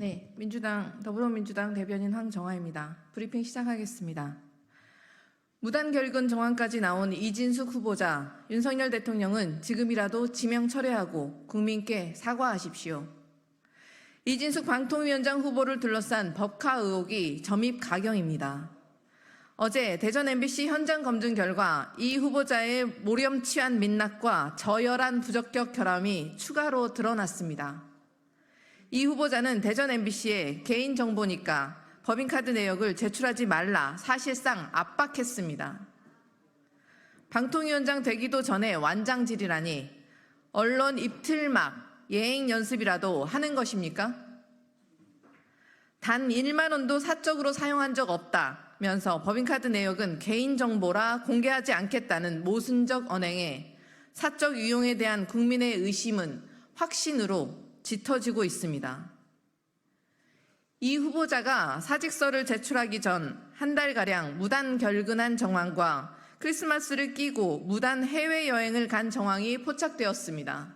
네, 더불어민주당 대변인 황정아입니다. 브리핑 시작하겠습니다. 무단결근 정황까지 나온 이진숙 후보자, 윤석열 대통령은 지금이라도 지명 철회하고 국민께 사과하십시오. 이진숙 방통위원장 후보를 둘러싼 법카 의혹이 점입가경입니다. 어제 대전 MBC 현장 검증 결과 이 후보자의 모렴치한 민낯과 저열한 부적격 결함이 추가로 드러났습니다. 이 후보자는 대전 MBC에 개인정보니까 법인카드 내역을 제출하지 말라 사실상 압박했습니다. 방통위원장 되기도 전에 완장질이라니 언론 입틀막 예행 연습이라도 하는 것입니까? 단 1만 원도 사적으로 사용한 적 없다면서 법인카드 내역은 개인정보라 공개하지 않겠다는 모순적 언행에 사적 유용에 대한 국민의 의심은 확신으로 짙어지고 있습니다. 이 후보자가 사직서를 제출하기 전 한 달가량 무단 결근한 정황과 크리스마스를 끼고 무단 해외여행을 간 정황이 포착되었습니다.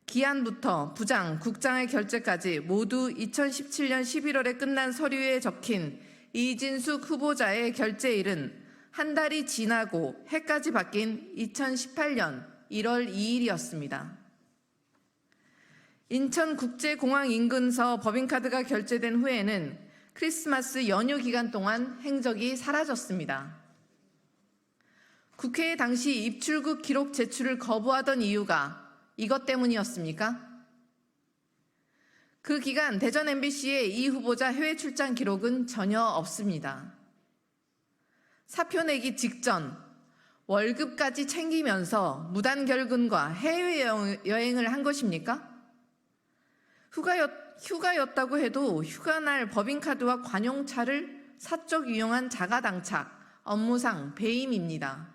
기한부터 부장, 국장의 결재까지 모두 2017년 11월에 끝난 서류에 적힌 이진숙 후보자의 결재일은 한 달이 지나고 해까지 바뀐 2018년 1월 2일이었습니다. 인천국제공항 인근서 법인카드가 결제된 후에는 크리스마스 연휴 기간 동안 행적이 사라졌습니다. 국회에 당시 입출국 기록 제출을 거부하던 이유가 이것 때문이었습니까? 그 기간 대전 MBC의 이 후보자 해외 출장 기록은 전혀 없습니다. 사표 내기 직전 월급까지 챙기면서 무단 결근과 해외여행을 한 것입니까? 휴가였다고 해도 휴가날 법인카드와 관용차를 사적 유용한 자가당착, 업무상 배임입니다.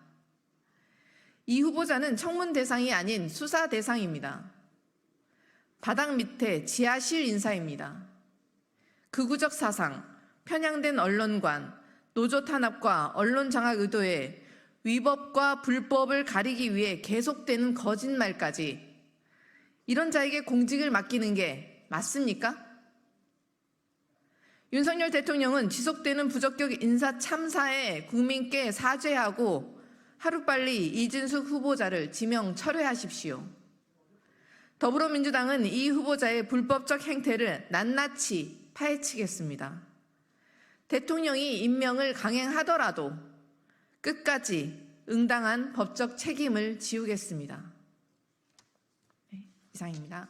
이 후보자는 청문 대상이 아닌 수사 대상입니다. 바닥 밑에 지하실 인사입니다. 극우적 사상, 편향된 언론관, 노조 탄압과 언론 장악 의도에 위법과 불법을 가리기 위해 계속되는 거짓말까지 이런 자에게 공직을 맡기는 게 맞습니까? 윤석열 대통령은 지속되는 부적격 인사 참사에 국민께 사죄하고 하루빨리 이진숙 후보자를 지명 철회하십시오. 더불어민주당은 이 후보자의 불법적 행태를 낱낱이 파헤치겠습니다. 대통령이 임명을 강행하더라도 끝까지 응당한 법적 책임을 지우겠습니다. 이상입니다.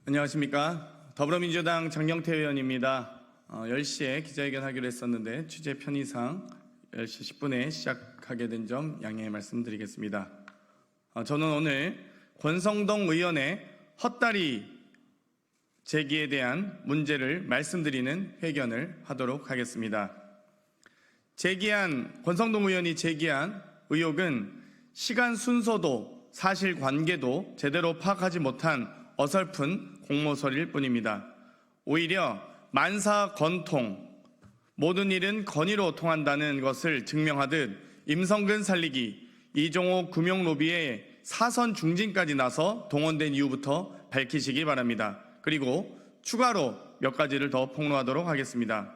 안녕하십니까. 더불어민주당 장경태 의원입니다. 10시에 기자회견하기로 했었는데 취재 편의상 10시 10분에 시작하게 된 점 양해 말씀드리겠습니다. 저는 오늘 권성동 의원의 헛다리 제기에 대한 문제를 말씀드리는 회견을 하도록 하겠습니다. 권성동 의원이 제기한 의혹은 시간 순서도 사실관계도 제대로 파악하지 못한 어설픈 공모설일 뿐입니다. 오히려 만사건통, 모든 일은 건의로 통한다는 것을 증명하듯 임성근 살리기, 이종호 금융로비의 사선 중진까지 나서 동원된 이유부터 밝히시기 바랍니다. 그리고 추가로 몇 가지를 더 폭로하도록 하겠습니다.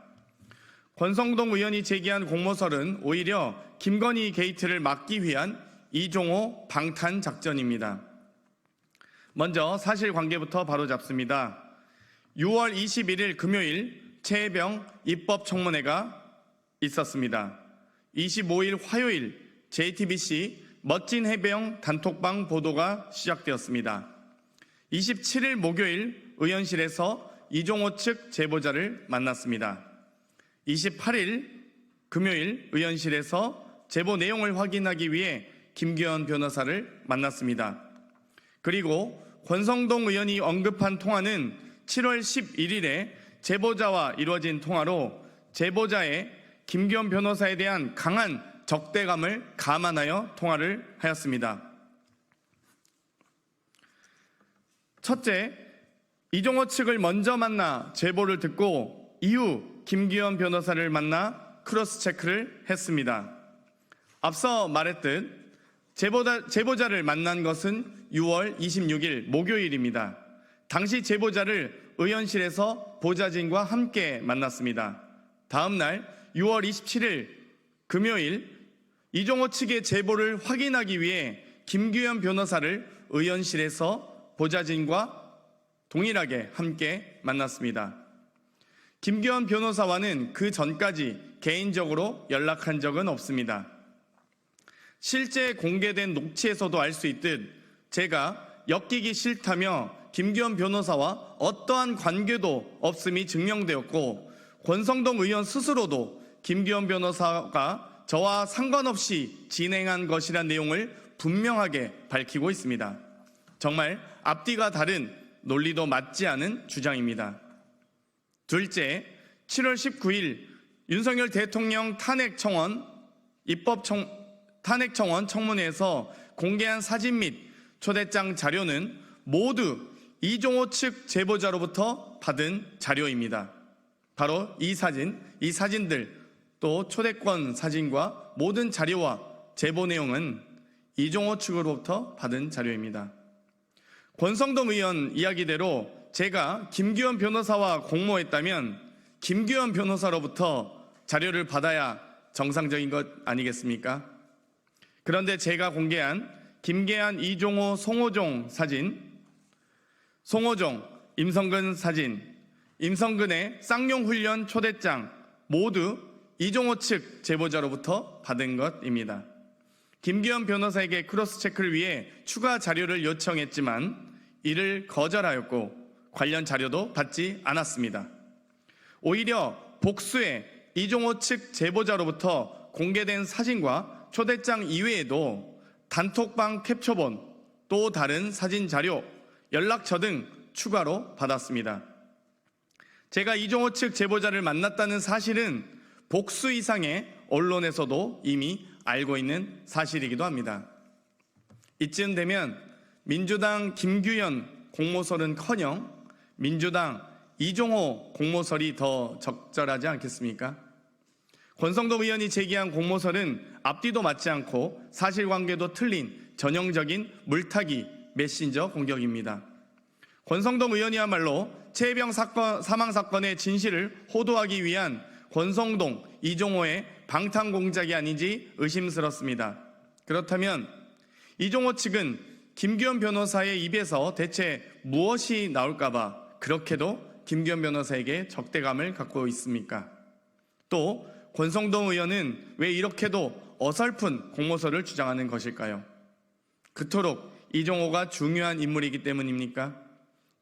권성동 의원이 제기한 공모설은 오히려 김건희 게이트를 막기 위한 이종호 방탄 작전입니다. 먼저 사실관계부터 바로잡습니다. 6월 21일 금요일 최혜병 입법청문회가 있었습니다. 25일 화요일 JTBC 멋진 해병 단톡방 보도가 시작되었습니다. 27일 목요일 의원실에서 이종호 측 제보자를 만났습니다. 28일 금요일 의원실에서 제보 내용을 확인하기 위해 김규현 변호사를 만났습니다. 그리고 권성동 의원이 언급한 통화는 7월 11일에 제보자와 이루어진 통화로 제보자의 김기현 변호사에 대한 강한 적대감을 감안하여 통화를 하였습니다. 첫째, 이종호 측을 먼저 만나 제보를 듣고 이후 김기현 변호사를 만나 크로스 체크를 했습니다. 앞서 말했듯 제보자를 만난 것은 6월 26일 목요일입니다. 당시 제보자를 의원실에서 보좌진과 함께 만났습니다. 다음 날 6월 27일 금요일 이종호 측의 제보를 확인하기 위해 김기현 변호사를 의원실에서 보좌진과 동일하게 함께 만났습니다. 김기현 변호사와는 그 전까지 개인적으로 연락한 적은 없습니다. 실제 공개된 녹취에서도 알 수 있듯 제가 엮이기 싫다며 김기현 변호사와 어떠한 관계도 없음이 증명되었고, 권성동 의원 스스로도 김기현 변호사가 저와 상관없이 진행한 것이란 내용을 분명하게 밝히고 있습니다. 정말 앞뒤가 다른, 논리도 맞지 않은 주장입니다. 둘째, 7월 19일 윤석열 대통령 탄핵청원 청문회에서 공개한 사진 및 초대장 자료는 모두 이종호 측 제보자로부터 받은 자료입니다. 바로 이 사진들, 또 초대권 사진과 모든 자료와 제보 내용은 이종호 측으로부터 받은 자료입니다. 권성동 의원 이야기대로 제가 김기현 변호사와 공모했다면 김기현 변호사로부터 자료를 받아야 정상적인 것 아니겠습니까? 그런데 제가 공개한 김계한, 이종호, 송호종 사진, 송호종, 임성근 사진, 임성근의 쌍용훈련 초대장 모두 이종호 측 제보자로부터 받은 것입니다. 김기현 변호사에게 크로스 체크를 위해 추가 자료를 요청했지만 이를 거절하였고 관련 자료도 받지 않았습니다. 오히려 복수의 이종호 측 제보자로부터 공개된 사진과 초대장 이외에도 단톡방 캡처본, 또 다른 사진 자료, 연락처 등 추가로 받았습니다. 제가 이종호 측 제보자를 만났다는 사실은 복수 이상의 언론에서도 이미 알고 있는 사실이기도 합니다. 이쯤 되면 민주당 김규현 공모설은커녕 민주당 이종호 공모설이 더 적절하지 않겠습니까? 권성동 의원이 제기한 공모설은 앞뒤도 맞지 않고 사실관계도 틀린 전형적인 물타기 메신저 공격입니다. 권성동 의원이야말로 최혜병 사망 사건의 진실을 호도하기 위한 권성동, 이종호의 방탄 공작이 아닌지 의심스럽습니다. 그렇다면 이종호 측은 김기현 변호사의 입에서 대체 무엇이 나올까봐 그렇게도 김기현 변호사에게 적대감을 갖고 있습니까? 또 권성동 의원은 왜 이렇게도 어설픈 공모설을 주장하는 것일까요? 그토록 이종호가 중요한 인물이기 때문입니까?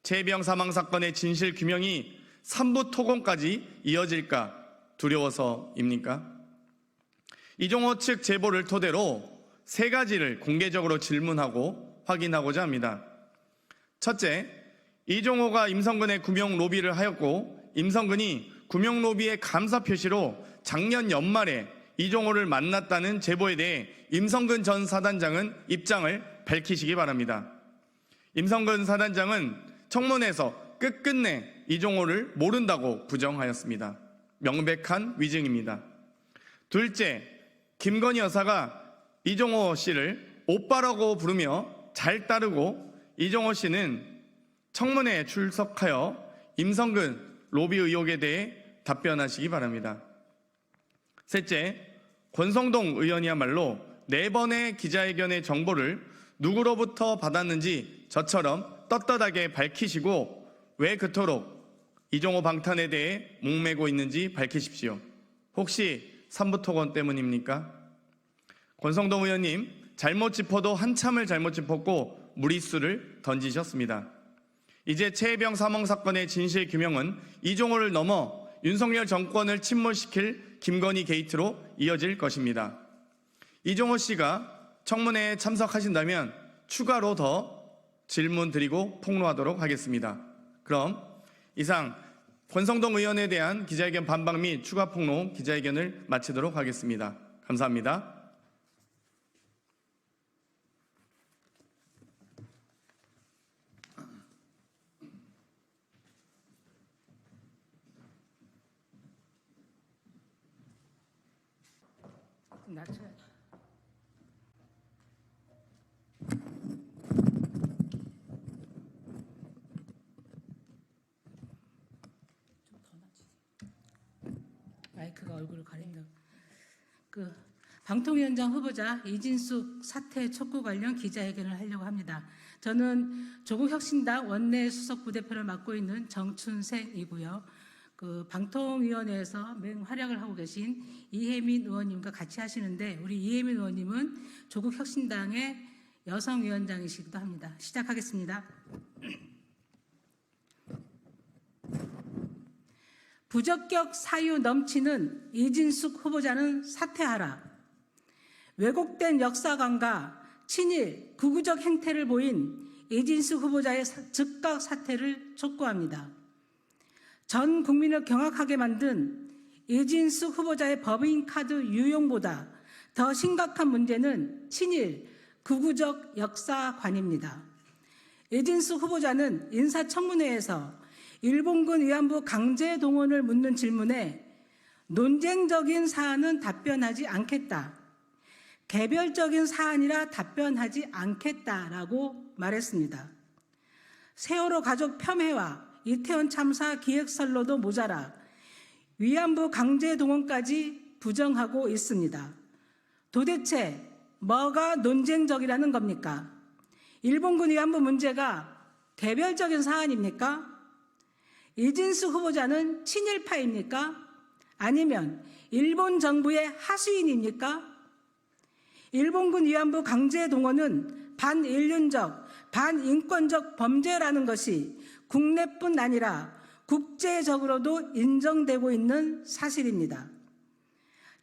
최혜병 사망 사건의 진실 규명이 삼부 토건까지 이어질까 두려워서입니까? 이종호 측 제보를 토대로 세 가지를 공개적으로 질문하고 확인하고자 합니다. 첫째, 이종호가 임성근의 구명 로비를 하였고 임성근이 구명 로비의 감사 표시로 작년 연말에 이종호를 만났다는 제보에 대해 임성근 전 사단장은 입장을 밝히시기 바랍니다. 임성근 사단장은 청문회에서 끝끝내 이종호를 모른다고 부정하였습니다. 명백한 위증입니다. 둘째, 김건희 여사가 이종호 씨를 오빠라고 부르며 잘 따르고 이종호 씨는 청문회에 출석하여 임성근 로비 의혹에 대해 답변하시기 바랍니다. 셋째, 권성동 의원이야말로 4번의 기자회견의 정보를 누구로부터 받았는지 저처럼 떳떳하게 밝히시고 왜 그토록 이종호 방탄에 대해 목매고 있는지 밝히십시오. 혹시 삼부토건 때문입니까? 권성동 의원님, 잘못 짚어도 한참을 잘못 짚었고 무리수를 던지셨습니다. 이제 최혜병 사망 사건의 진실 규명은 이종호를 넘어 윤석열 정권을 침몰시킬 김건희 게이트로 이어질 것입니다. 이종호 씨가 청문회에 참석하신다면 추가로 더 질문 드리고 폭로하도록 하겠습니다. 그럼 이상 권성동 의원에 대한 기자회견 반박 및 추가 폭로 기자회견을 마치도록 하겠습니다. 감사합니다. 낮춰야 마이크가 얼굴을 가린다. 방통위원장 후보자 이진숙 사태 촉구 관련 기자회견을 하려고 합니다. 저는 조국혁신당 원내 수석 부대표를 맡고 있는 정춘생이고요. 방통위원회에서 맹활약을 하고 계신 이혜민 의원님과 같이 하시는데, 우리 이혜민 의원님은 조국혁신당의 여성위원장이시기도 합니다. 시작하겠습니다. 부적격 사유 넘치는 이진숙 후보자는 사퇴하라. 왜곡된 역사관과 친일 극우적 행태를 보인 이진숙 후보자의 즉각 사퇴를 촉구합니다. 전 국민을 경악하게 만든 이진숙 후보자의 법인카드 유용보다 더 심각한 문제는 친일 극우적 역사관입니다. 이진숙 후보자는 인사청문회에서 일본군 위안부 강제 동원을 묻는 질문에 논쟁적인 사안은 답변하지 않겠다, 개별적인 사안이라 답변하지 않겠다라고 말했습니다. 세월호 가족 폄훼와 이태원 참사 기획설로도 모자라 위안부 강제 동원까지 부정하고 있습니다. 도대체 뭐가 논쟁적이라는 겁니까? 일본군 위안부 문제가 개별적인 사안입니까? 이진숙 후보자는 친일파입니까? 아니면 일본 정부의 하수인입니까? 일본군 위안부 강제 동원은 반인륜적, 반인권적 범죄라는 것이 국내뿐 아니라 국제적으로도 인정되고 있는 사실입니다.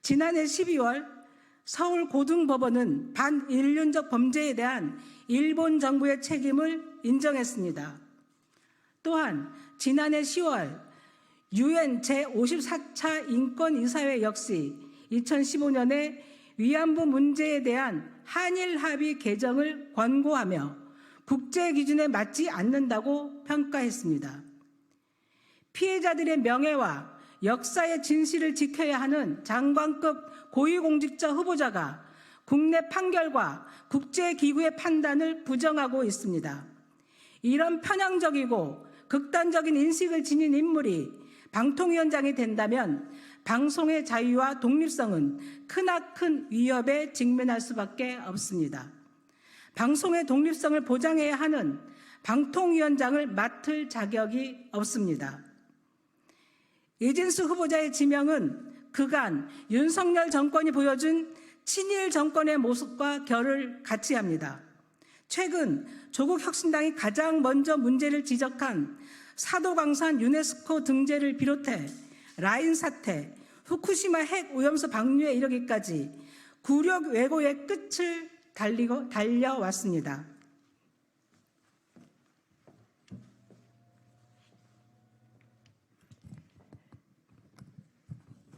지난해 12월 서울고등법원은 반인륜적 범죄에 대한 일본 정부의 책임을 인정했습니다. 또한 지난해 10월 유엔 제54차 인권이사회 역시 2015년에 위안부 문제에 대한 한일 합의 개정을 권고하며 국제 기준에 맞지 않는다고 평가했습니다. 피해자들의 명예와 역사의 진실을 지켜야 하는 장관급 고위공직자 후보자가 국내 판결과 국제기구의 판단을 부정하고 있습니다. 이런 편향적이고 극단적인 인식을 지닌 인물이 방통위원장이 된다면 방송의 자유와 독립성은 크나큰 위협에 직면할 수밖에 없습니다. 방송의 독립성을 보장해야 하는 방통위원장을 맡을 자격이 없습니다. 이진숙 후보자의 지명은 그간 윤석열 정권이 보여준 친일 정권의 모습과 결을 같이 합니다. 최근 조국혁신당이 가장 먼저 문제를 지적한 사도광산 유네스코 등재를 비롯해 라인 사태, 후쿠시마 핵 오염수 방류에 이르기까지 굴욕 왜고의 끝을 달려왔습니다.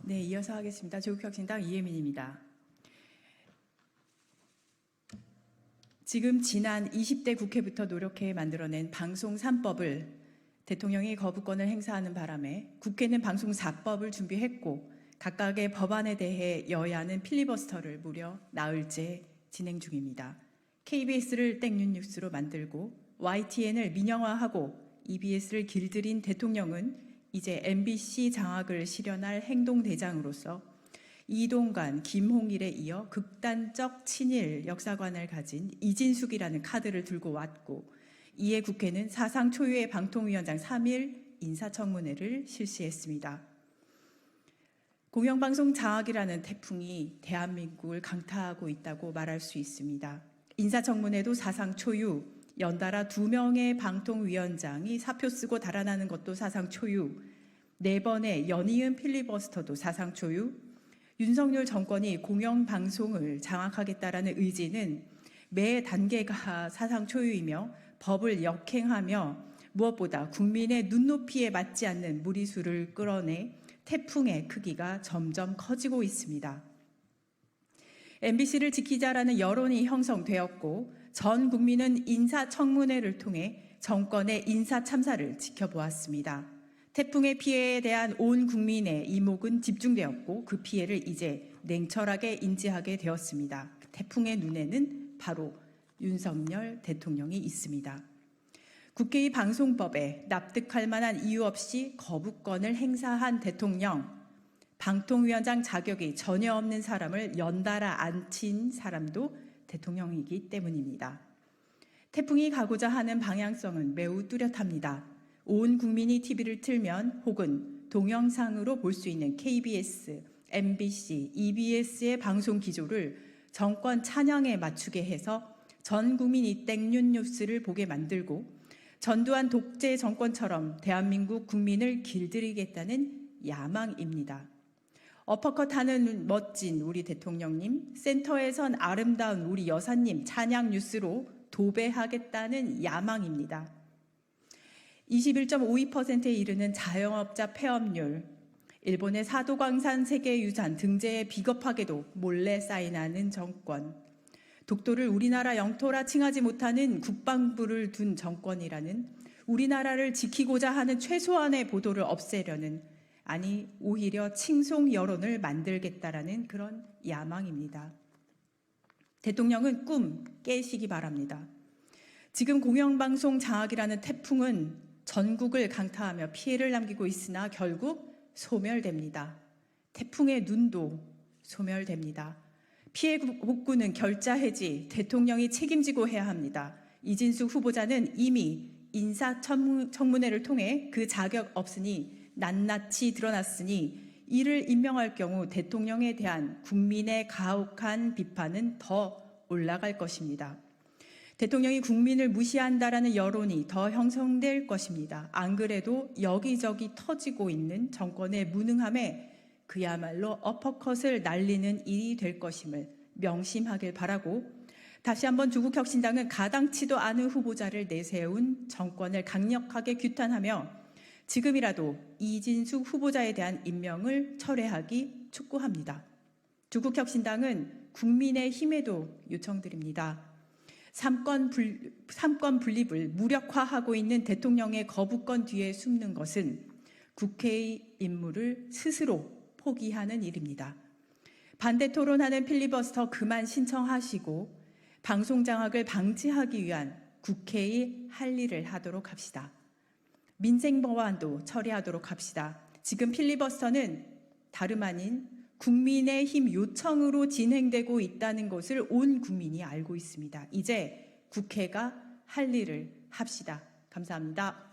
네, 이어서 하겠습니다. 조국혁신당 이혜민입니다. 지금 지난 20대 국회부터 노력해 만들어낸 방송 3법을 대통령이 거부권을 행사하는 바람에 국회는 방송 4법을 준비했고 각각의 법안에 대해 여야는 필리버스터를 무려 나흘째 진행 중입니다. KBS를 땡뉴 뉴스로 만들고 YTN을 민영화하고 EBS를 길들인 대통령은 이제 MBC 장악을 실현할 행동대장으로서 이동관, 김홍일에 이어 극단적 친일 역사관을 가진 이진숙이라는 카드를 들고 왔고, 이에 국회는 사상 초유의 방통위원장 3일 인사청문회를 실시했습니다. 공영방송 장악이라는 태풍이 대한민국을 강타하고 있다고 말할 수 있습니다. 인사청문회도 사상 초유, 연달아 2명의 방통위원장이 사표 쓰고 달아나는 것도 사상 초유, 4번의 연이은 필리버스터도 사상 초유, 윤석열 정권이 공영방송을 장악하겠다라는 의지는 매 단계가 사상 초유이며 법을 역행하며 무엇보다 국민의 눈높이에 맞지 않는 무리수를 끌어내 태풍의 크기가 점점 커지고 있습니다. MBC를 지키자라는 여론이 형성되었고 전 국민은 인사청문회를 통해 정권의 인사참사를 지켜보았습니다. 태풍의 피해에 대한 온 국민의 이목은 집중되었고 그 피해를 이제 냉철하게 인지하게 되었습니다. 태풍의 눈에는 바로 윤석열 대통령이 있습니다. 국회의 방송법에 납득할 만한 이유 없이 거부권을 행사한 대통령, 방통위원장 자격이 전혀 없는 사람을 연달아 앉힌 사람도 대통령이기 때문입니다. 태풍이 가고자 하는 방향성은 매우 뚜렷합니다. 온 국민이 TV를 틀면 혹은 동영상으로 볼 수 있는 KBS, MBC, EBS의 방송 기조를 정권 찬양에 맞추게 해서 전 국민이 땡윤 뉴스를 보게 만들고 전두환 독재 정권처럼 대한민국 국민을 길들이겠다는 야망입니다. 어퍼컷하는 멋진 우리 대통령님, 센터에선 아름다운 우리 여사님 찬양 뉴스로 도배하겠다는 야망입니다. 21.52%에 이르는 자영업자 폐업률, 일본의 사도광산 세계유산 등재에 비겁하게도 몰래 사인하는 정권, 독도를 우리나라 영토라 칭하지 못하는 국방부를 둔 정권이라는 우리나라를 지키고자 하는 최소한의 보도를 없애려는, 아니 오히려 칭송 여론을 만들겠다라는 그런 야망입니다. 대통령은 꿈 깨시기 바랍니다. 지금 공영방송 장악이라는 태풍은 전국을 강타하며 피해를 남기고 있으나 결국 소멸됩니다. 태풍의 눈도 소멸됩니다. 피해 복구는 결자 해지, 대통령이 책임지고 해야 합니다. 이진숙 후보자는 이미 인사청문회를 통해 그 자격 없으니 낱낱이 드러났으니 이를 임명할 경우 대통령에 대한 국민의 가혹한 비판은 더 올라갈 것입니다. 대통령이 국민을 무시한다라는 여론이 더 형성될 것입니다. 안 그래도 여기저기 터지고 있는 정권의 무능함에 그야말로 어퍼컷을 날리는 일이 될 것임을 명심하길 바라고, 다시 한번 조국혁신당은 가당치도 않은 후보자를 내세운 정권을 강력하게 규탄하며 지금이라도 이진숙 후보자에 대한 임명을 철회하기 촉구합니다. 조국혁신당은 국민의힘에도 요청드립니다. 삼권 분립을 무력화하고 있는 대통령의 거부권 뒤에 숨는 것은 국회의 임무를 스스로 포기하는 일입니다. 반대 토론하는 필리버스터 그만 신청하시고 방송 장악을 방지하기 위한 국회의 할 일을 하도록 합시다. 민생 법안도 처리하도록 합시다. 지금 필리버스터는 다름 아닌 국민의힘 요청으로 진행되고 있다는 것을 온 국민이 알고 있습니다. 이제 국회가 할 일을 합시다. 감사합니다.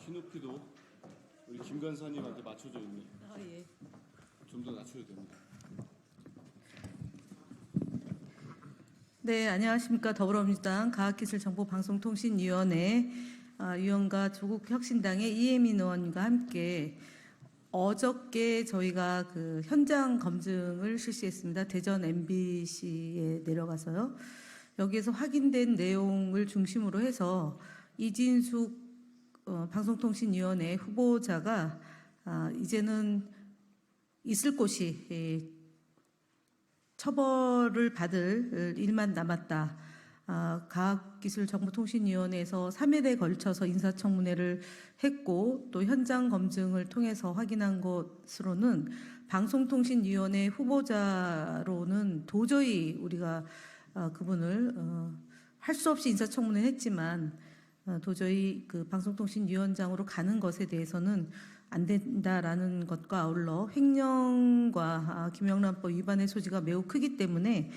키높이도 우리 김 간사님한테 맞춰져 있네. 예. 좀 더 낮춰야 됩니다. 네, 안녕하십니까. 더불어민주당 과학기술정보방송통신위원회 위원과 조국혁신당의 이혜민 의원과 함께 어저께 저희가 그 현장 검증을 실시했습니다. 대전 MBC에 내려가서요. 여기에서 확인된 내용을 중심으로 해서 이진숙 방송통신위원회 후보자가 이제는 있을 곳이 처벌을 받을 일만 남았다. 과학기술정보통신위원회에서 3일에 걸쳐서 인사청문회를 했고 또 현장 검증을 통해서 확인한 것으로는 방송통신위원회 후보자로는 도저히 우리가 그분을 할 수 없이 인사청문회 했지만 도저히 그 방송통신위원장으로 가는 것에 대해서는 안 된다라는 것과 아울러 횡령과 김영란법 위반의 소지가 매우 크기 때문에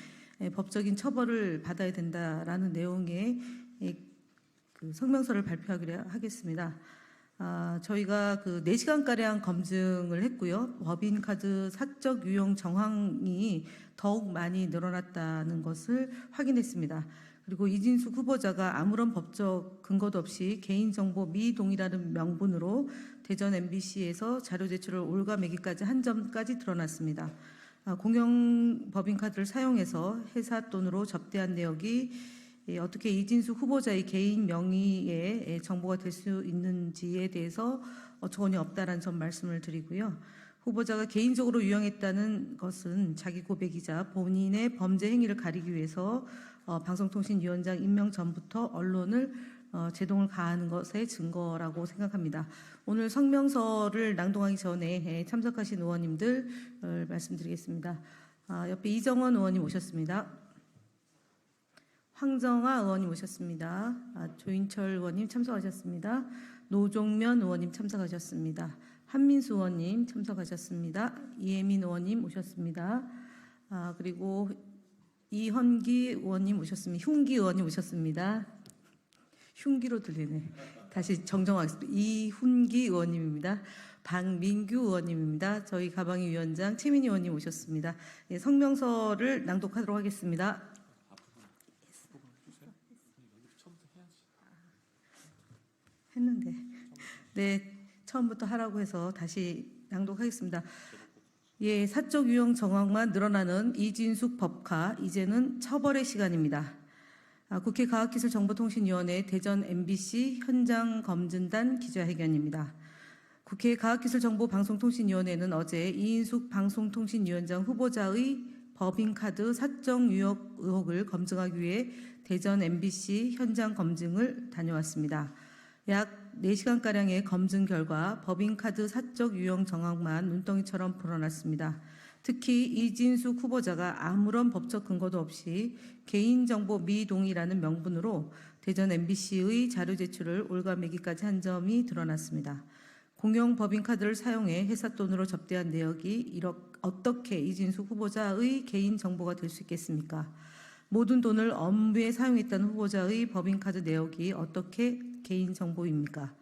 법적인 처벌을 받아야 된다라는 내용의 그 성명서를 발표하기로 하겠습니다. 저희가 그 4시간가량 검증을 했고요. 법인카드 사적 유용 정황이 더욱 많이 늘어났다는 것을 확인했습니다. 그리고 이진숙 후보자가 아무런 법적 근거도 없이 개인정보 미동의라는 명분으로 대전 MBC에서 자료 제출을 올가매기까지 한 점까지 드러났습니다. 공영 법인카드를 사용해서 회사 돈으로 접대한 내역이 어떻게 이진숙 후보자의 개인 명의의 정보가 될 수 있는지에 대해서 어처구니 없다라는 점 말씀을 드리고요. 후보자가 개인적으로 유용했다는 것은 자기 고백이자 본인의 범죄 행위를 가리기 위해서 방송통신위원장 임명 전부터 언론을 제동을 가하는 것의 증거라고 생각합니다. 오늘 성명서를 낭독하기 전에 참석하신 의원님들 말씀드리겠습니다. 옆에 이정원 의원님 오셨습니다. 황정아 의원님 오셨습니다. 조인철 의원님 참석하셨습니다. 노종면 의원님 참석하셨습니다. 한민수 의원님 참석하셨습니다. 이혜민 의원님 오셨습니다. 그리고 이헌기 의원님 오셨습니다. 흉기 의원님 오셨습니다. 흉기로 들리네. 다시 정정하겠습니다. 이훈기 의원님입니다. 박민규 의원님입니다. 저희 가방위 위원장 최민희 의원님 오셨습니다. 예, 성명서를 낭독하도록 하겠습니다. 했는데 네, 처음부터 하라고 해서 다시 낭독하겠습니다. 예, 사적 유형 정황만 늘어나는 이진숙 법카, 이제는 처벌의 시간입니다. 국회 과학기술정보통신위원회 대전 MBC 현장 검증단 기자회견입니다. 국회 과학기술정보방송통신위원회는 어제 이인숙 방송통신위원장 후보자의 법인카드 사적 유역 의혹을 검증하기 위해 대전 MBC 현장 검증을 다녀왔습니다. 약 4시간가량의 검증 결과 법인카드 사적 유형 정황만 눈덩이처럼 불어났습니다. 특히 이진숙 후보자가 아무런 법적 근거도 없이 개인정보 미동의라는 명분으로 대전 MBC의 자료 제출을 올가매기까지 한 점이 드러났습니다. 공용 법인카드를 사용해 회사 돈으로 접대한 내역이 어떻게 이진숙 후보자의 개인정보가 될 수 있겠습니까? 모든 돈을 업무에 사용했다는 후보자의 법인카드 내역이 어떻게 개인정보입니까?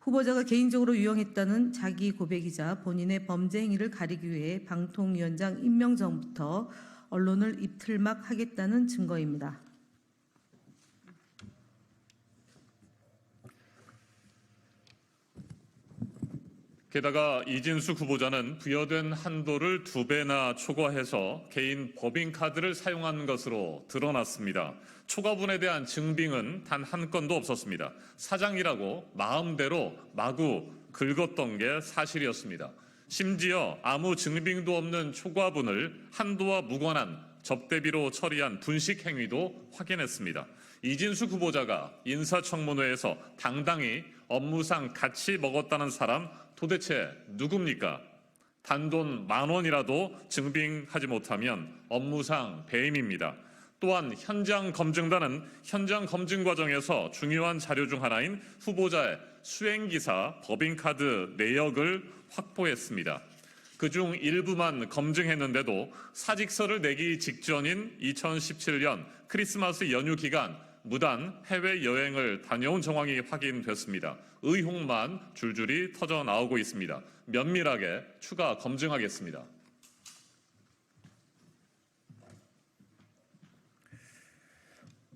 후보자가 개인적으로 유용했다는 자기 고백이자 본인의 범죄 행위를 가리기 위해 방통위원장 임명 전부터 언론을 입틀막 하겠다는 증거입니다. 게다가 이진숙 후보자는 부여된 한도를 2배나 초과해서 개인 법인카드를 사용한 것으로 드러났습니다. 초과분에 대한 증빙은 단 한 건도 없었습니다. 사장이라고 마음대로 마구 긁었던 게 사실이었습니다. 심지어 아무 증빙도 없는 초과분을 한도와 무관한 접대비로 처리한 분식 행위도 확인했습니다. 이진숙 후보자가 인사청문회에서 당당히 업무상 같이 먹었다는 사람 도대체 누굽니까? 단돈 10,000원이라도 증빙하지 못하면 업무상 배임입니다. 또한 현장 검증단은 현장 검증 과정에서 중요한 자료 중 하나인 후보자의 수행기사 법인카드 내역을 확보했습니다. 그중 일부만 검증했는데도 사직서를 내기 직전인 2017년 크리스마스 연휴 기간 무단 해외여행을 다녀온 정황이 확인됐습니다. 의혹만 줄줄이 터져 나오고 있습니다. 면밀하게 추가 검증하겠습니다.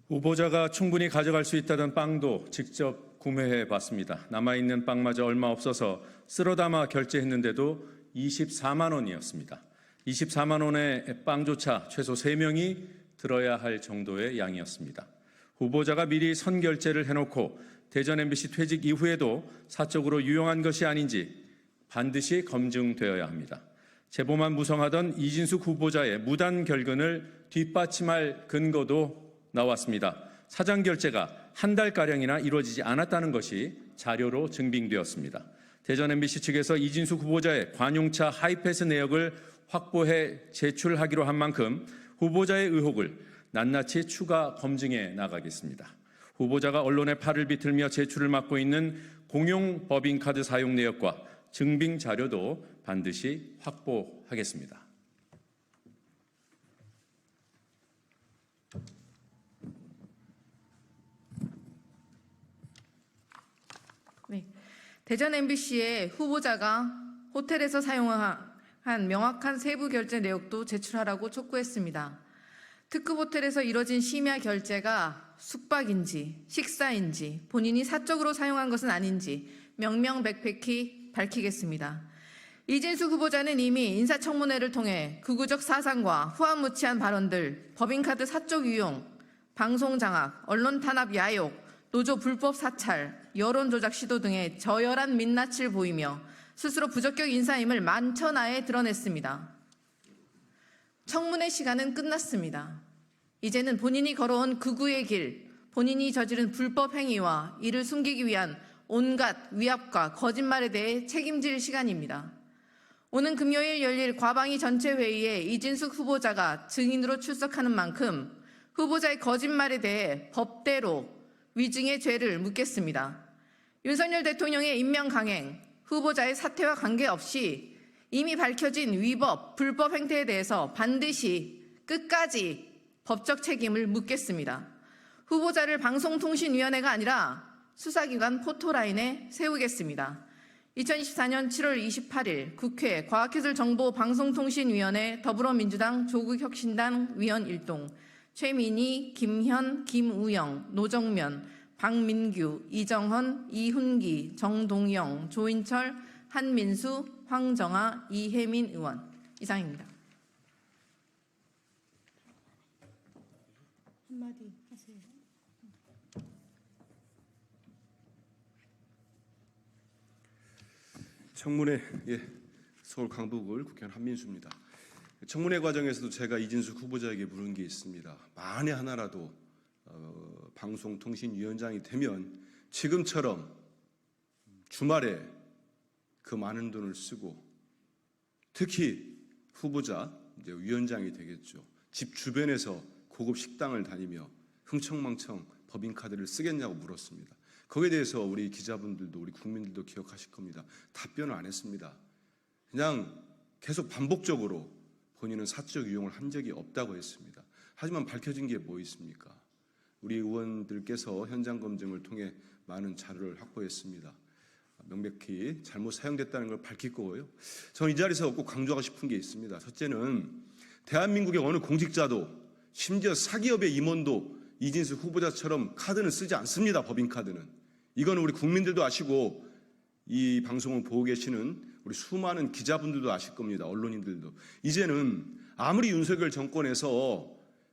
후보자가 충분히 가져갈 수 있다던 빵도 직접 구매해 봤습니다. 남아있는 빵마저 얼마 없어서 쓸어 담아 결제했는데도 24만 원이었습니다. 24만 원의 빵조차 최소 3명이 들어야 할 정도의 양이었습니다. 후보자가 미리 선결제를 해놓고 대전 MBC 퇴직 이후에도 사적으로 유용한 것이 아닌지 반드시 검증되어야 합니다. 제보만 무성하던 이진숙 후보자의 무단 결근을 뒷받침할 근거도 나왔습니다. 사장 결제가 한 달가량이나 이루어지지 않았다는 것이 자료로 증빙되었습니다. 대전 MBC 측에서 이진숙 후보자의 관용차 하이패스 내역을 확보해 제출하기로 한 만큼 후보자의 의혹을 낱낱이 추가 검증해 나가겠습니다. 후보자가 언론의 팔을 비틀며 제출을 막고 있는 공용 법인카드 사용 내역과 증빙 자료도 반드시 확보하겠습니다. 네. 대전 MBC의 후보자가 호텔에서 사용한 명확한 세부 결제 내역도 제출하라고 촉구했습니다. 특급 호텔에서 이뤄진 심야 결제가 숙박인지 식사인지 본인이 사적으로 사용한 것은 아닌지 명명백백히 밝히겠습니다. 이진숙 후보자는 이미 인사청문회를 통해 극우적 사상과 후한무치한 발언들, 법인카드 사적 유용, 방송장악, 언론탄압 야욕, 노조 불법 사찰, 여론조작 시도 등의 저열한 민낯을 보이며 스스로 부적격 인사임을 만천하에 드러냈습니다. 청문회 시간은 끝났습니다. 이제는 본인이 걸어온 극우의 길, 본인이 저지른 불법 행위와 이를 숨기기 위한 온갖 위압과 거짓말에 대해 책임질 시간입니다. 오는 금요일 열릴 과방위 전체 회의에 이진숙 후보자가 증인으로 출석하는 만큼 후보자의 거짓말에 대해 법대로 위증의 죄를 묻겠습니다. 윤석열 대통령의 임명 강행, 후보자의 사퇴와 관계없이 이미 밝혀진 위법, 불법 행태에 대해서 반드시 끝까지 법적 책임을 묻겠습니다. 후보자를 방송통신위원회가 아니라 수사기관 포토라인에 세우겠습니다. 2024년 7월 28일 국회 과학기술정보방송통신위원회 더불어민주당 조국혁신당 위원 일동 최민희, 김현, 김우영, 노정면, 박민규, 이정헌, 이훈기, 정동영, 조인철, 한민수, 황정아, 이혜민 의원 이상입니다. 한마디 하세요. 청문회 서울 강북을 국회의원 한민수입니다. 청문회 과정에서도 제가 이진숙 후보자에게 물은 게 있습니다. 만에 하나라도 방송통신위원장이 되면 지금처럼 주말에 그 많은 돈을 쓰고 특히 후보자 이제 위원장이 되겠죠. 집 주변에서 고급 식당을 다니며 흥청망청 법인카드를 쓰겠냐고 물었습니다. 거기에 대해서 우리 기자분들도 우리 국민들도 기억하실 겁니다. 답변을 안 했습니다. 그냥 계속 반복적으로 본인은 사적 이용을 한 적이 없다고 했습니다. 하지만 밝혀진 게 뭐 있습니까? 우리 의원들께서 현장 검증을 통해 많은 자료를 확보했습니다. 명백히 잘못 사용됐다는 걸 밝힐 거고요. 저는 이 자리에서 꼭 강조하고 싶은 게 있습니다. 첫째는 대한민국의 어느 공직자도 심지어 사기업의 임원도 이진숙 후보자처럼 카드는 쓰지 않습니다. 법인카드는. 이건 우리 국민들도 아시고 이 방송을 보고 계시는 우리 수많은 기자분들도 아실 겁니다. 언론인들도. 이제는 아무리 윤석열 정권에서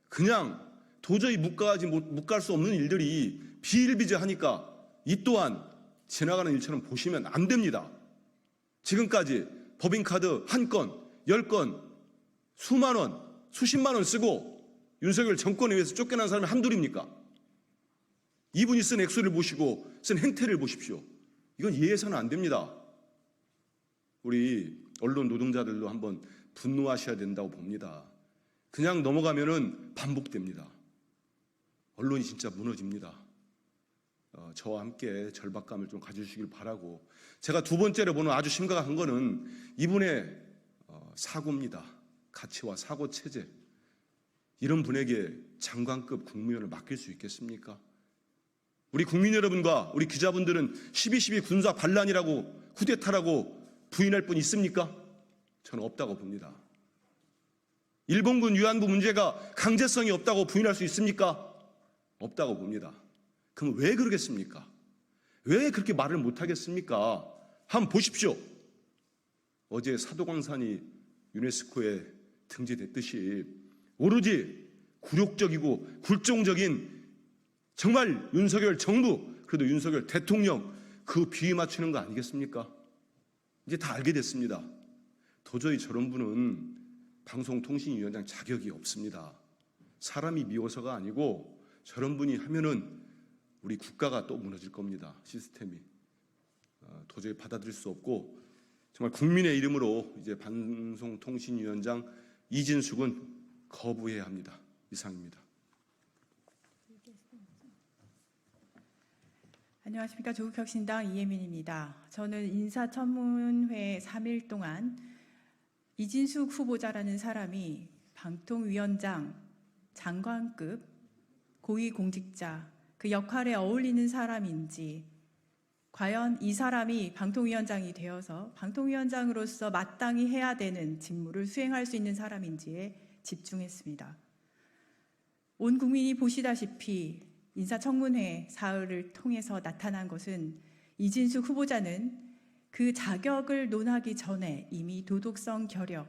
그냥 도저히 묵갈 수 없는 일들이 비일비재하니까 이 또한 지나가는 일처럼 보시면 안 됩니다. 지금까지 법인카드 한 건, 10건, 수만 원, 수십만 원 쓰고 윤석열 정권에 의해서 쫓겨난 사람이 한둘입니까? 이분이 쓴 액수를 보시고 쓴 행태를 보십시오. 이건 이해해서는 안 됩니다. 우리 언론 노동자들도 한번 분노하셔야 된다고 봅니다. 그냥 넘어가면은 반복됩니다. 언론이 진짜 무너집니다. 저와 함께 절박감을 좀 가져주시길 바라고, 제가 두 번째로 보는 아주 심각한 거는 이분의 사고입니다. 가치와 사고 체제. 이런 분에게 장관급 국무위원을 맡길 수 있겠습니까? 우리 국민 여러분과 우리 기자분들은 12.12 군사 반란이라고 쿠데타라고 부인할 분 있습니까? 저는 없다고 봅니다. 일본군 위안부 문제가 강제성이 없다고 부인할 수 있습니까? 없다고 봅니다. 그럼 왜 그러겠습니까? 왜 그렇게 말을 못하겠습니까? 한번 보십시오. 어제 사도광산이 유네스코에 등재됐듯이 오로지 굴욕적이고 굴종적인 정말 윤석열 정부, 그래도 윤석열 대통령 그 비위 맞추는 거 아니겠습니까? 이제 다 알게 됐습니다. 도저히 저런 분은 방송통신위원장 자격이 없습니다. 사람이 미워서가 아니고 저런 분이 하면은 우리 국가가 또 무너질 겁니다. 시스템이. 도저히 받아들일 수 없고 정말 국민의 이름으로 이제 방송통신위원장 이진숙은 거부해야 합니다. 이상입니다. 안녕하십니까. 조국혁신당 이혜민입니다. 저는 인사청문회 3일 동안 이진숙 후보자라는 사람이 방통위원장, 장관급, 고위공직자 그 역할에 어울리는 사람인지, 과연 이 사람이 방통위원장이 되어서 방통위원장으로서 마땅히 해야 되는 직무를 수행할 수 있는 사람인지에 집중했습니다. 온 국민이 보시다시피 인사청문회 사흘을 통해서 나타난 것은 이진숙 후보자는 그 자격을 논하기 전에 이미 도덕성 결여,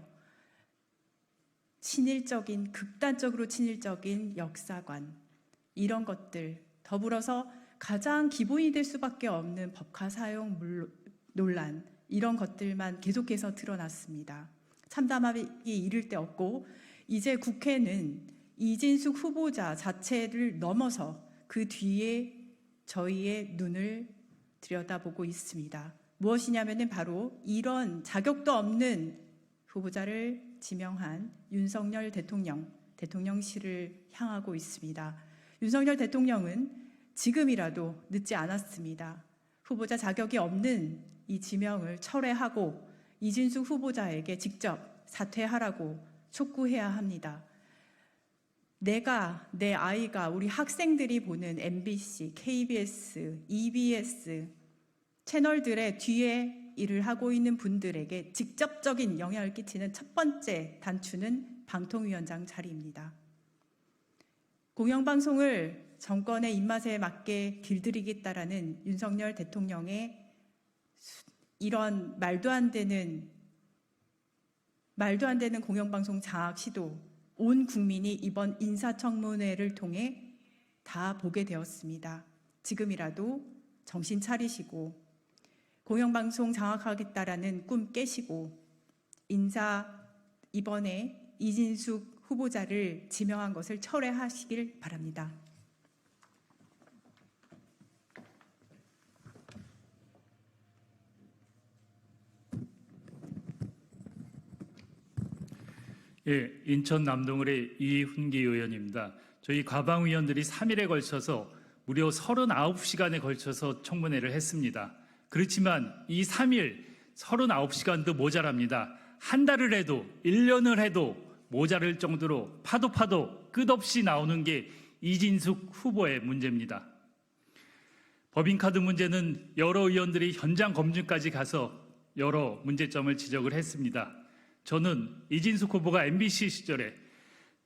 친일적인, 극단적으로 친일적인 역사관, 이런 것들, 더불어서 가장 기본이 될 수밖에 없는 법카 사용 논란, 이런 것들만 계속해서 드러났습니다. 참담하기 이를 데 없고, 이제 국회는 이진숙 후보자 자체를 넘어서 그 뒤에 저희의 눈을 들여다보고 있습니다. 무엇이냐면은 바로 이런 자격도 없는 후보자를 지명한 윤석열 대통령실을 향하고 있습니다. 윤석열 대통령은 지금이라도 늦지 않았습니다. 후보자 자격이 없는 이 지명을 철회하고 이진숙 후보자에게 직접 사퇴하라고 촉구해야 합니다. 내가, 내 아이가, 우리 학생들이 보는 MBC, KBS, EBS 채널들의 뒤에 일을 하고 있는 분들에게 직접적인 영향을 끼치는 첫 번째 단추는 방통위원장 자리입니다. 공영방송을 정권의 입맛에 맞게 길들이겠다라는 윤석열 대통령의 이런 말도 안 되는 공영방송 장악 시도, 온 국민이 이번 인사청문회를 통해 다 보게 되었습니다. 지금이라도 정신 차리시고 공영방송 장악하겠다라는 꿈 깨시고 이번에 이진숙 후보자를 지명한 것을 철회하시길 바랍니다. 예, 인천 남동을의 이훈기 의원입니다. 저희 과방위원들이 3일에 걸쳐서 무려 39시간에 걸쳐서 청문회를 했습니다. 그렇지만 이 3일 39시간도 모자랍니다. 한 달을 해도 1년을 해도 모자랄 정도로 파도 끝없이 나오는 게 이진숙 후보의 문제입니다. 법인카드 문제는 여러 의원들이 현장 검증까지 가서 여러 문제점을 지적을 했습니다. 저는 이진숙 후보가 MBC 시절에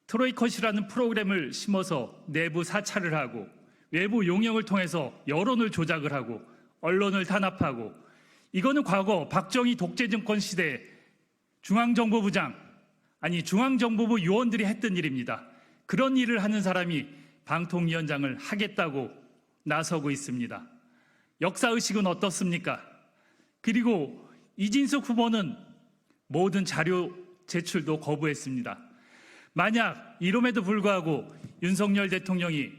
트로이컷이라는 프로그램을 심어서 내부 사찰을 하고 외부 용역을 통해서 여론을 조작을 하고 언론을 탄압하고, 이거는 과거 박정희 독재정권 시대 중앙정보부 요원들이 했던 일입니다. 그런 일을 하는 사람이 방통위원장을 하겠다고 나서고 있습니다. 역사의식은 어떻습니까? 그리고 이진숙 후보는 모든 자료 제출도 거부했습니다. 만약 이름에도 불구하고 윤석열 대통령이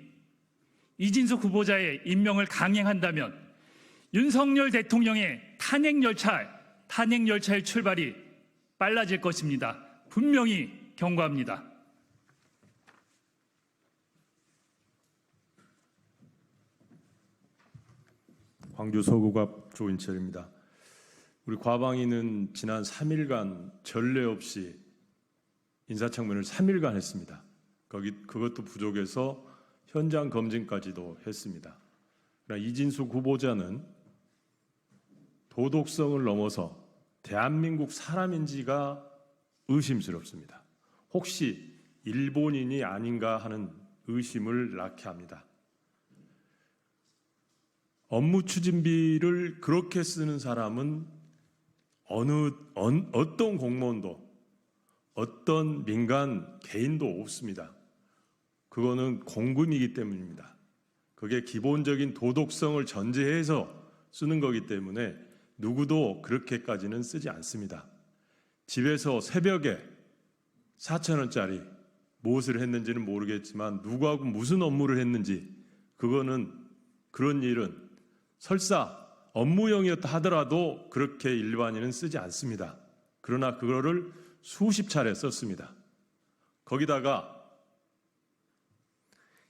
이진숙 후보자의 임명을 강행한다면 윤석열 대통령의 탄핵 열차의 출발이 빨라질 것입니다. 분명히 경고합니다. 광주 서구갑 조인철입니다. 우리 과방위는 지난 3일간 전례 없이 인사청문회를 3일간 했습니다. 그것도 부족해서 현장 검증까지도 했습니다. 그러나 이진숙 후보자는 도덕성을 넘어서 대한민국 사람인지가 의심스럽습니다. 혹시 일본인이 아닌가 하는 의심을 낳게 합니다. 업무 추진비를 그렇게 쓰는 사람은 어떤 공무원도 어떤 민간 개인도 없습니다. 그거는 공금이기 때문입니다. 그게 기본적인 도덕성을 전제해서 쓰는 거기 때문에 누구도 그렇게까지는 쓰지 않습니다. 집에서 새벽에 4,000원짜리 무엇을 했는지는 모르겠지만 누구하고 무슨 업무를 했는지, 그런 일은 설사 업무용이었다 하더라도 그렇게 일반인은 쓰지 않습니다. 그러나 그거를 수십 차례 썼습니다. 거기다가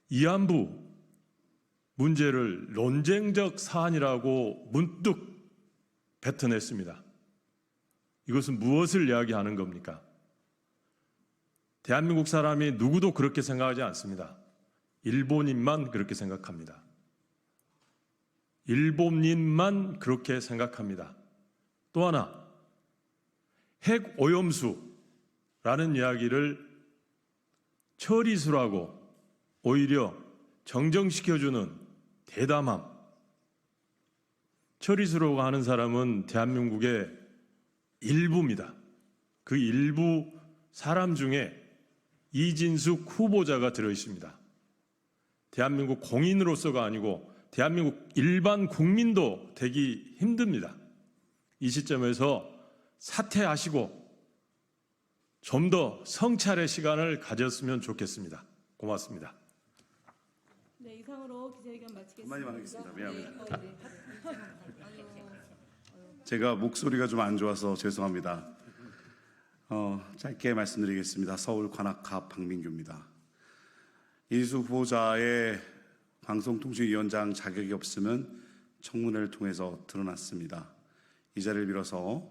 이안부 문제를 논쟁적 사안이라고 문득 뱉어냈습니다. 이것은 무엇을 이야기하는 겁니까? 대한민국 사람이 누구도 그렇게 생각하지 않습니다. 일본인만 그렇게 생각합니다. 일본인만 그렇게 생각합니다. 또 하나, 핵 오염수라는 이야기를 처리수라고 오히려 정정시켜주는 대담함, 처리스러워하는 사람은 대한민국의 일부입니다. 그 일부 사람 중에 이진숙 후보자가 들어있습니다. 대한민국 공인으로서가 아니고 대한민국 일반 국민도 되기 힘듭니다. 이 시점에서 사퇴하시고 좀 더 성찰의 시간을 가졌으면 좋겠습니다. 고맙습니다. 네, 이상으로 기자회견 마치겠습니다. 한마디만 하겠습니다. 미안합니다. 제가 목소리가 좀 안 좋아서 죄송합니다. 짧게 말씀드리겠습니다. 서울 관악갑 박민규입니다. 이진숙 후보자의 방송통신위원장 자격이 없음은 청문회를 통해서 드러났습니다. 이 자리를 빌어서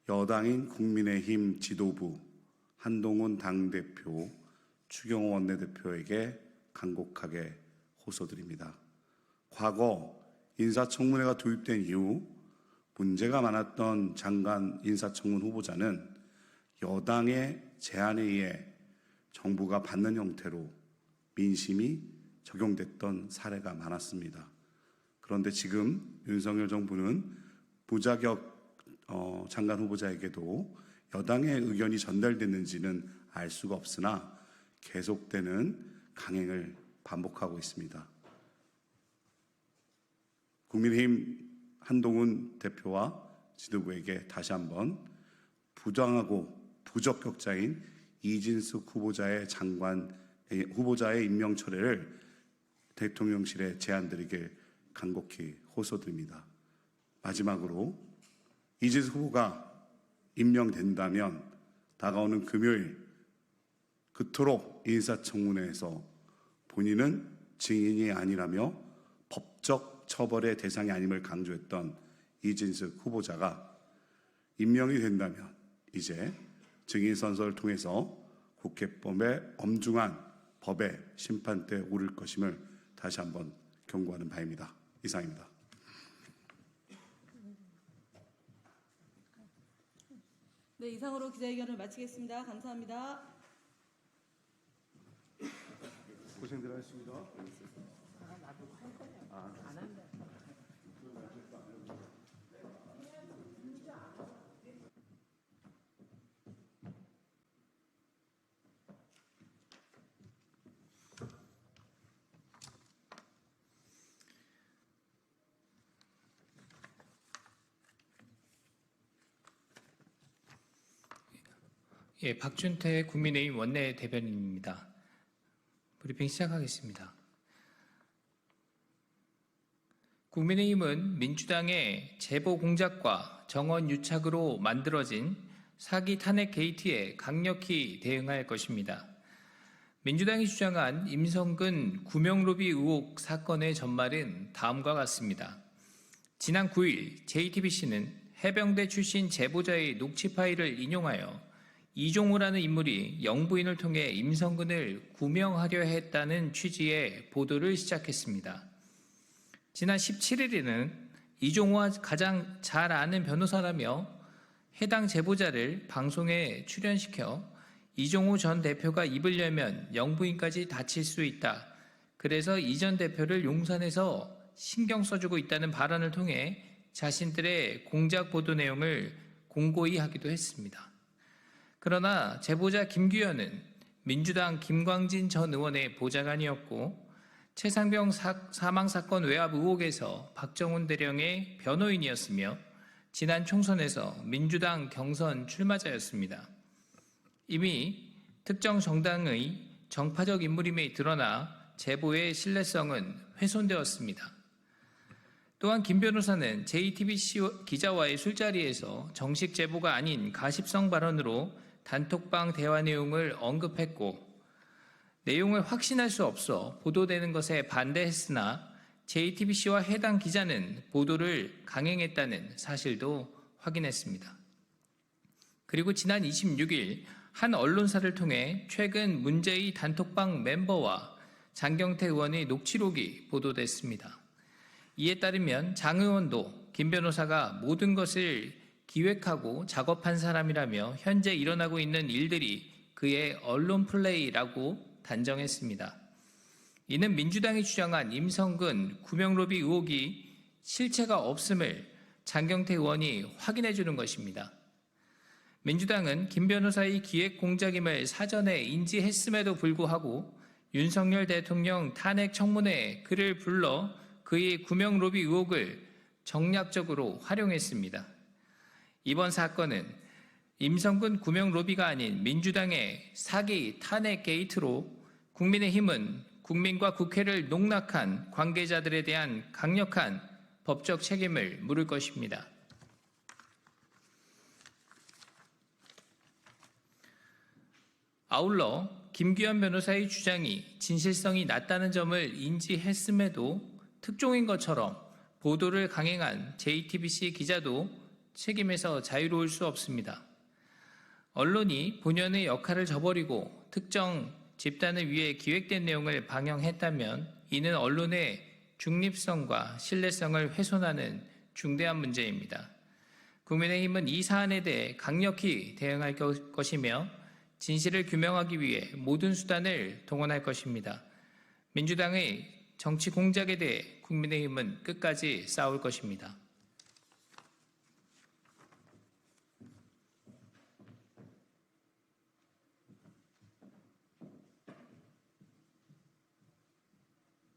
여당인 국민의힘 지도부, 한동훈 당대표, 추경호 원내대표에게 간곡하게 호소드립니다. 과거 인사청문회가 도입된 이후 문제가 많았던 장관 인사청문 후보자는 여당의 제안에 의해 정부가 받는 형태로 민심이 적용됐던 사례가 많았습니다. 그런데 지금 윤석열 정부는 무자격 장관 후보자에게도 여당의 의견이 전달됐는지는 알 수가 없으나 계속되는 강행을 반복하고 있습니다. 국민의힘 한동훈 대표와 지도부에게 다시 한번 부당하고 부적격자인 이진숙 후보자의 후보자의 임명 철회를 대통령실에 제안드리길 간곡히 호소드립니다. 마지막으로 이진숙 후보가 임명된다면 다가오는 금요일 그토록 인사청문회에서 본인은 증인이 아니라며 법적 처벌의 대상이 아님을 강조했던 이진숙 후보자가 임명이 된다면 이제 증인 선서를 통해서 국회법의 엄중한 법의 심판대에 오를 것임을 다시 한번 경고하는 바입니다. 이상입니다. 네, 이상으로 기자회견을 마치겠습니다. 감사합니다. 고생들 하셨습니다. 예, 박준태 국민의힘 원내대변인입니다. 브리핑 시작하겠습니다. 국민의힘은 민주당의 제보 공작과 정원 유착으로 만들어진 사기 탄핵 게이트에 강력히 대응할 것입니다. 민주당이 주장한 임성근 구명로비 의혹 사건의 전말은 다음과 같습니다. 지난 9일 JTBC는 해병대 출신 제보자의 녹취 파일을 인용하여 이종호라는 인물이 영부인을 통해 임성근을 구명하려 했다는 취지의 보도를 시작했습니다. 지난 17일에는 이종호와 가장 잘 아는 변호사라며 해당 제보자를 방송에 출연시켜 이종호 전 대표가 입을 열면 영부인까지 다칠 수 있다. 그래서 이 전 대표를 용산에서 신경 써주고 있다는 발언을 통해 자신들의 공작 보도 내용을 공고히 하기도 했습니다. 그러나 제보자 김규현은 민주당 김광진 전 의원의 보좌관이었고 최상병 사망 사건 외압 의혹에서 박정훈 대령의 변호인이었으며 지난 총선에서 민주당 경선 출마자였습니다. 이미 특정 정당의 정파적 인물임이 드러나 제보의 신뢰성은 훼손되었습니다. 또한 김 변호사는 JTBC 기자와의 술자리에서 정식 제보가 아닌 가십성 발언으로 단톡방 대화 내용을 언급했고 내용을 확신할 수 없어 보도되는 것에 반대했으나 JTBC와 해당 기자는 보도를 강행했다는 사실도 확인했습니다. 그리고 지난 26일 한 언론사를 통해 최근 문제의 단톡방 멤버와 장경태 의원의 녹취록이 보도됐습니다. 이에 따르면 장 의원도 김 변호사가 모든 것을 기획하고 작업한 사람이라며 현재 일어나고 있는 일들이 그의 언론 플레이라고 단정했습니다. 이는 민주당이 주장한 임성근 구명로비 의혹이 실체가 없음을 장경태 의원이 확인해 주는 것입니다. 민주당은 김 변호사의 기획 공작임을 사전에 인지했음에도 불구하고 윤석열 대통령 탄핵 청문회에 그를 불러 그의 구명로비 의혹을 정략적으로 활용했습니다. 이번 사건은 임성근 구명로비가 아닌 민주당의 사기 탄핵 게이트로 국민의힘은 국민과 국회를 농락한 관계자들에 대한 강력한 법적 책임을 물을 것입니다. 아울러 김규현 변호사의 주장이 진실성이 낮다는 점을 인지했음에도 특종인 것처럼 보도를 강행한 JTBC 기자도 책임에서 자유로울 수 없습니다. 언론이 본연의 역할을 저버리고 특정 집단을 위해 기획된 내용을 방영했다면 이는 언론의 중립성과 신뢰성을 훼손하는 중대한 문제입니다. 국민의힘은 이 사안에 대해 강력히 대응할 것이며 진실을 규명하기 위해 모든 수단을 동원할 것입니다. 민주당의 정치 공작에 대해 국민의힘은 끝까지 싸울 것입니다.